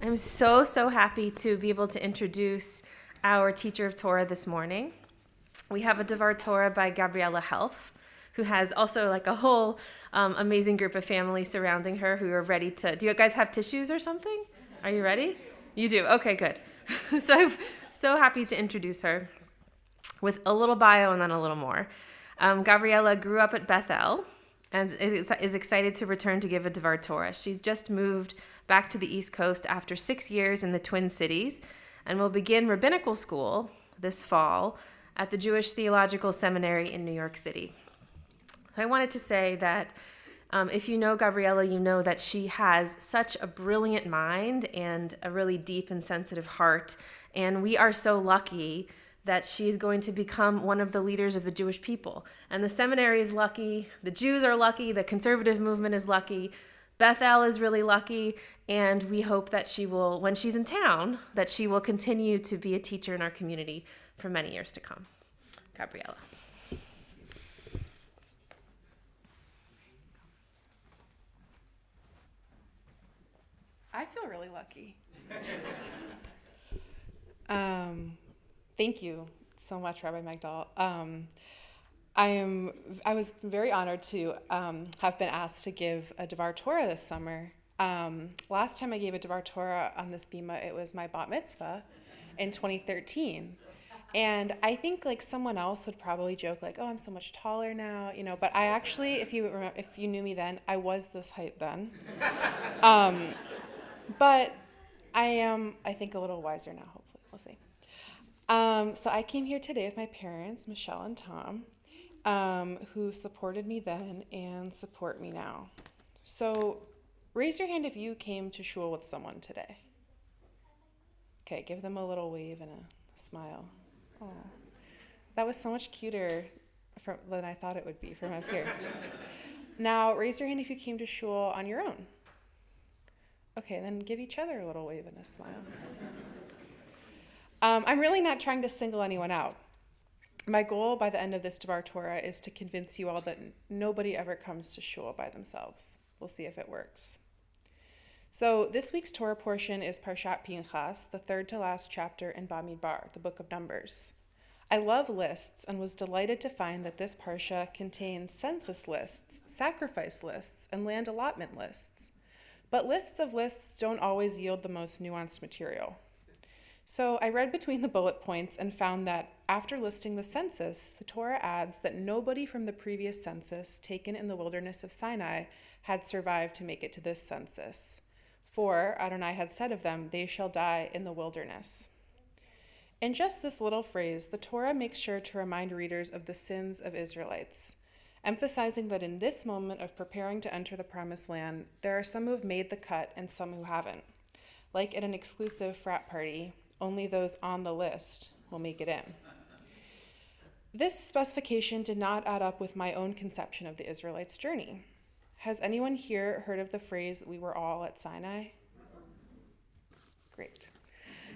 I'm so happy to be able to introduce our teacher of Torah this morning. We have a Devar Torah by Gabriela Helf, who has also like a whole amazing group of family surrounding her who are ready to... Do you guys have tissues or something? Are you ready? You do? Okay, good. So I'm so happy to introduce her with a little bio and then a little more. Gabriela grew up at Bethel and is excited to return to give a Devar Torah. She's just moved back to the East Coast after 6 years in the Twin Cities and will begin rabbinical school this fall at the Jewish Theological Seminary in New York City. So I wanted to say that if you know Gabriela, you know that she has such a brilliant mind and a really deep and sensitive heart, and we are so lucky that she's going to become one of the leaders of the Jewish people. And the seminary is lucky, the Jews are lucky, the conservative movement is lucky, Bethel is really lucky, and we hope that she will, when she's in town, that she will continue to be a teacher in our community for many years to come. Gabriela. I feel really lucky. Thank you so much, Rabbi Magdal. I was very honored to have been asked to give a Devar Torah this summer. Last time I gave a Devar Torah on this bima, it was my bat mitzvah in 2013. And I think like someone else would probably joke like, oh, I'm so much taller now, you know, but I actually, if you knew me then, I was this height then. But I am, I think, a little wiser now, hopefully. We'll see. So I came here today with my parents, Michelle and Tom, who supported me then and support me now. So raise your hand if you came to shul with someone today. Okay, give them a little wave and a smile. Oh, that was so much cuter than I thought it would be from up here. Now, raise your hand if you came to shul on your own. Okay, then give each other a little wave and a smile. I'm really not trying to single anyone out. My goal by the end of this Devar Torah is to convince you all that nobody ever comes to shul by themselves. We'll see if it works. So this week's Torah portion is Parshat Pinchas, the third to last chapter in Bamidbar, the book of Numbers. I love lists and was delighted to find that this parsha contains census lists, sacrifice lists, and land allotment lists. But lists of lists don't always yield the most nuanced material. So I read between the bullet points and found that after listing the census, the Torah adds that nobody from the previous census taken in the wilderness of Sinai had survived to make it to this census. For Adonai had said of them, they shall die in the wilderness. In just this little phrase, the Torah makes sure to remind readers of the sins of Israelites, emphasizing that in this moment of preparing to enter the promised land, there are some who have made the cut and some who haven't. Like at an exclusive frat party, only those on the list will make it in. This specification did not add up with my own conception of the Israelites' journey. Has anyone here heard of the phrase, we were all at Sinai? Great.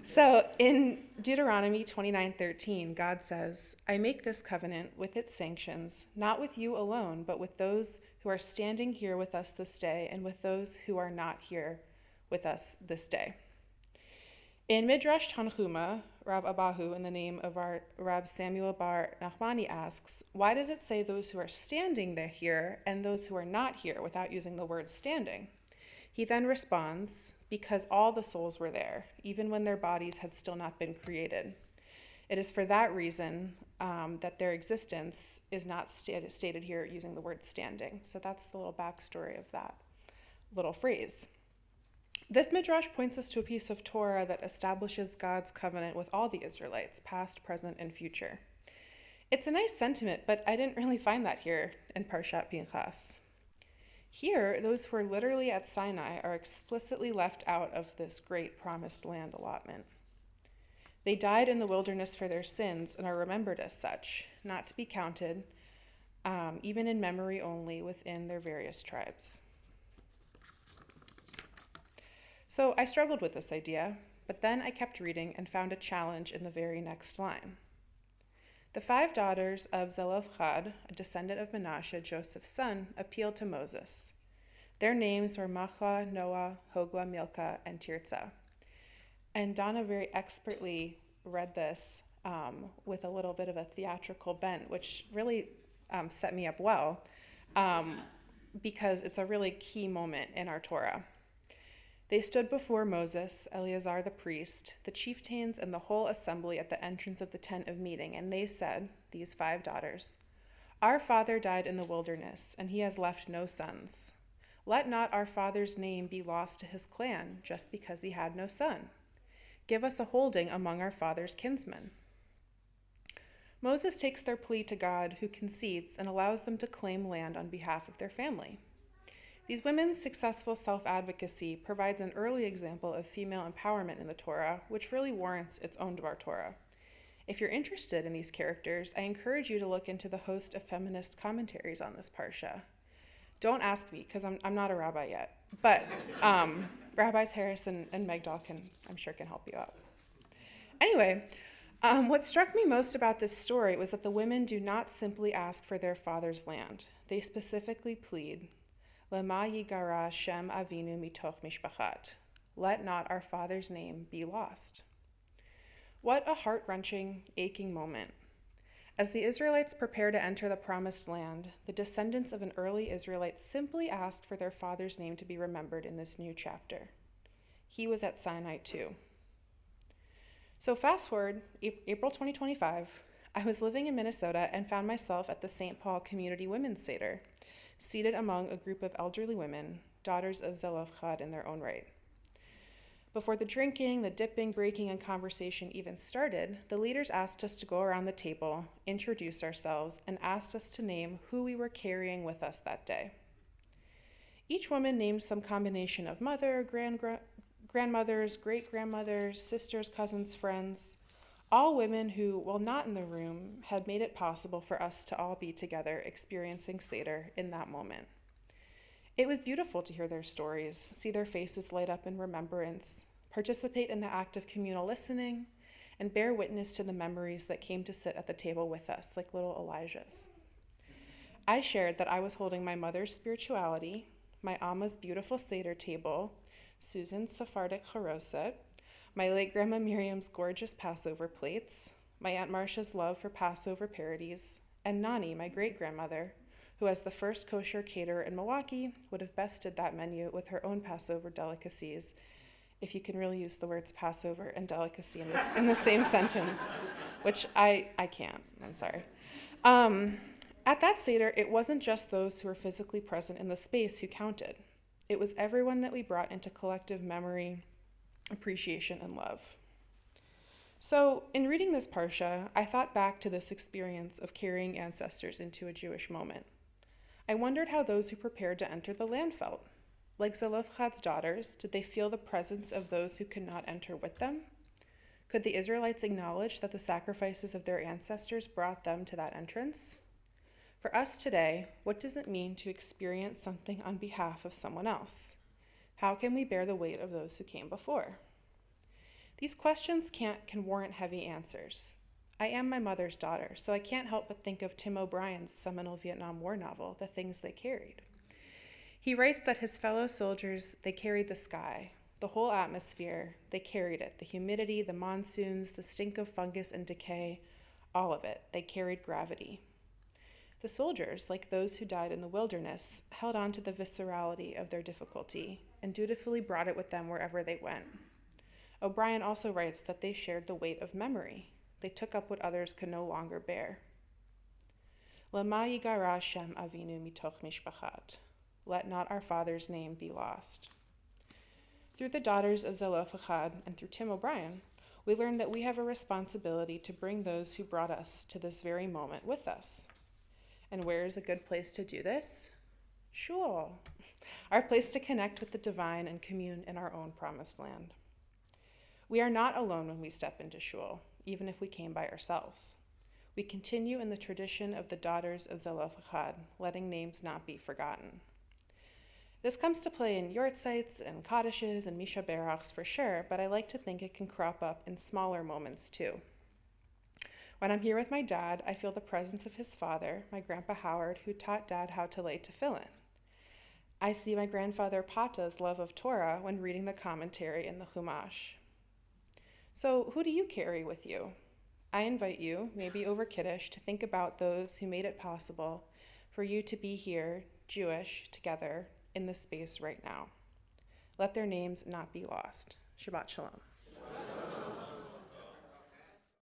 So in Deuteronomy 29:13, God says, I make this covenant with its sanctions, not with you alone, but with those who are standing here with us this day and with those who are not here with us this day. In Midrash Tanchuma, Rav Abahu, in the name of our Rab Samuel Bar Nachmani, asks, why does it say those who are standing there here and those who are not here without using the word standing? He then responds, because all the souls were there, even when their bodies had still not been created. It is for that reason that their existence is not stated here using the word standing. So that's the little backstory of that little phrase. This midrash points us to a piece of Torah that establishes God's covenant with all the Israelites, past, present, and future. It's a nice sentiment, but I didn't really find that here in Parshat Pinchas. Here, those who are literally at Sinai are explicitly left out of this great promised land allotment. They died in the wilderness for their sins and are remembered as such, not to be counted, even in memory only, within their various tribes. So I struggled with this idea, but then I kept reading and found a challenge in the very next line. The 5 daughters of Zelophehad, a descendant of Menashe, Joseph's son, appealed to Moses. Their names were Machlah, Noah, Hoglah, Milcah, and Tirzah. And Donna very expertly read this with a little bit of a theatrical bent, which really set me up well because it's a really key moment in our Torah. They stood before Moses, Eleazar the priest, the chieftains, and the whole assembly at the entrance of the tent of meeting, and they said, these 5 daughters, "Our father died in the wilderness, and he has left no sons. Let not our father's name be lost to his clan just because he had no son. Give us a holding among our father's kinsmen." Moses takes their plea to God, who concedes and allows them to claim land on behalf of their family. These women's successful self-advocacy provides an early example of female empowerment in the Torah, which really warrants its own Dvar Torah. If you're interested in these characters, I encourage you to look into the host of feminist commentaries on this parsha. Don't ask me, because I'm not a rabbi yet, but Rabbis Harris and Megdal I'm sure can help you out. Anyway, what struck me most about this story was that the women do not simply ask for their father's land. They specifically plead, Lema yigara Shem Avinu mitoch mishpachat. Let not our father's name be lost. What a heart-wrenching, aching moment. As the Israelites prepare to enter the promised land, the descendants of an early Israelite simply ask for their father's name to be remembered in this new chapter. He was at Sinai too. So fast forward, April 2025, I was living in Minnesota and found myself at the St. Paul Community Women's Seder, seated among a group of elderly women, daughters of Zelophehad in their own right. Before the drinking, the dipping, breaking, and conversation even started, the leaders asked us to go around the table, introduce ourselves, and asked us to name who we were carrying with us that day. Each woman named some combination of mother, grandmothers, great-grandmothers, sisters, cousins, friends, all women who, while not in the room, had made it possible for us to all be together experiencing Seder in that moment. It was beautiful to hear their stories, see their faces light up in remembrance, participate in the act of communal listening, and bear witness to the memories that came to sit at the table with us like little Elijahs. I shared that I was holding my mother's spirituality, my Amma's beautiful Seder table, Susan's Sephardic charoset, my late Grandma Miriam's gorgeous Passover plates, my Aunt Marcia's love for Passover parodies, and Nani, my great-grandmother, who as the first kosher caterer in Milwaukee would have bested that menu with her own Passover delicacies, if you can really use the words Passover and delicacy in the same sentence, which I can't, I'm sorry. At that Seder, it wasn't just those who were physically present in the space who counted. It was everyone that we brought into collective memory, appreciation, and love. So, in reading this parsha, I thought back to this experience of carrying ancestors into a Jewish moment. I wondered how those who prepared to enter the land felt. Like Zelophehad's daughters, did they feel the presence of those who could not enter with them? Could the Israelites acknowledge that the sacrifices of their ancestors brought them to that entrance? For us today, what does it mean to experience something on behalf of someone else? How can we bear the weight of those who came before? These questions can warrant heavy answers. I am my mother's daughter, so I can't help but think of Tim O'Brien's seminal Vietnam War novel, The Things They Carried. He writes that his fellow soldiers, they carried the sky, the whole atmosphere, they carried it, the humidity, the monsoons, the stink of fungus and decay, all of it, they carried gravity. The soldiers, like those who died in the wilderness, held on to the viscerality of their difficulty and dutifully brought it with them wherever they went. O'Brien also writes that they shared the weight of memory. They took up what others could no longer bear. Lema yigara Shem Avinu mitoch mishpachat. Let not our father's name be lost. Through the daughters of Zelophehad and through Tim O'Brien, we learn that we have a responsibility to bring those who brought us to this very moment with us. And where is a good place to do this? Shul, our place to connect with the divine and commune in our own promised land. We are not alone when we step into shul, even if we came by ourselves. We continue in the tradition of the daughters of Zelophehad, letting names not be forgotten. This comes to play in yortzites and kadishes and misha berachs for sure, but I like to think it can crop up in smaller moments too. When I'm here with my dad, I feel the presence of his father, my grandpa Howard, who taught Dad how to lay tefillin. I see my grandfather Pata's love of Torah when reading the commentary in the Chumash. So who do you carry with you? I invite you, maybe over Kiddush, to think about those who made it possible for you to be here, Jewish, together in this space right now. Let their names not be lost. Shabbat Shalom.